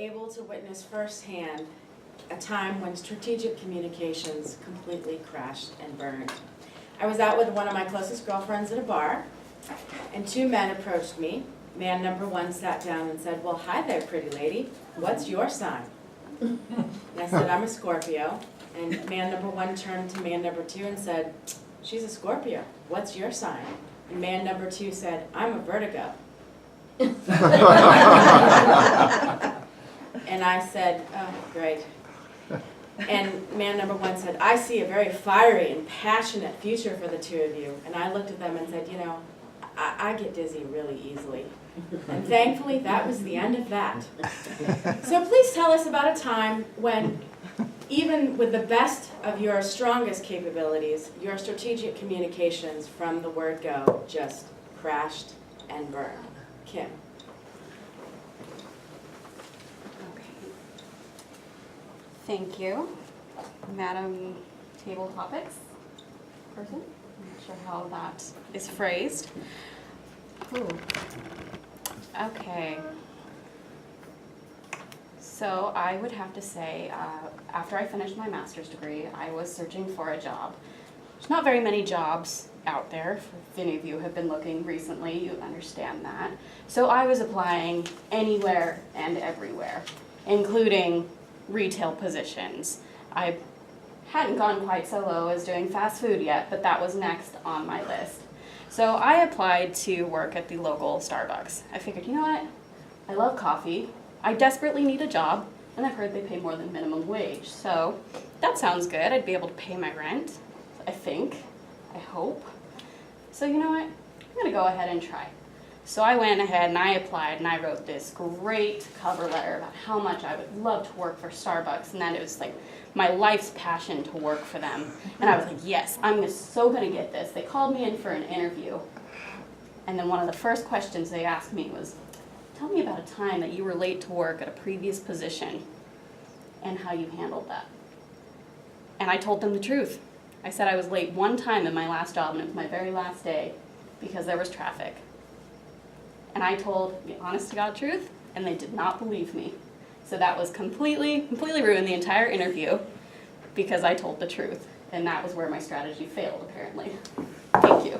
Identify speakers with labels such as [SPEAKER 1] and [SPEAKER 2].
[SPEAKER 1] able to witness firsthand a time when strategic communications completely crashed and burned. I was out with one of my closest girlfriends at a bar, and two men approached me. Man number one sat down and said, "Well, hi there, pretty lady. What's your sign?" And I said, "I'm a Scorpio." And man number one turned to man number two and said, "She's a Scorpio. What's your sign?" And man number two said, "I'm a Vertigo." And I said, "Oh, great." And man number one said, "I see a very fiery and passionate future for the two of you." And I looked at them and said, "You know, I get dizzy really easily." And thankfully, that was the end of that. So please tell us about a time when, even with the best of your strongest capabilities, your strategic communications from the word go just crashed and burned. Kim.
[SPEAKER 2] Thank you, Madam Table Topics person. I'm not sure how that is phrased. Ooh. Okay. So I would have to say, after I finished my master's degree, I was searching for a job. There's not very many jobs out there. If any of you have been looking recently, you understand that. So I was applying anywhere and everywhere, including retail positions. I hadn't gone quite so low as doing fast food yet, but that was next on my list. So I applied to work at the local Starbucks. I figured, you know what? I love coffee. I desperately need a job, and I've heard they pay more than minimum wage. So that sounds good. I'd be able to pay my rent, I think, I hope. So you know what? I'm gonna go ahead and try. So I went ahead and I applied and I wrote this great cover letter about how much I would love to work for Starbucks and that it was like my life's passion to work for them. And I was like, yes, I'm so gonna get this. They called me in for an interview. And then one of the first questions they asked me was, tell me about a time that you were late to work at a previous position and how you handled that. And I told them the truth. I said I was late one time in my last job and it was my very last day because there was traffic. And I told the honest to God truth, and they did not believe me. So that was completely ruined the entire interview because I told the truth. And that was where my strategy failed, apparently. Thank you.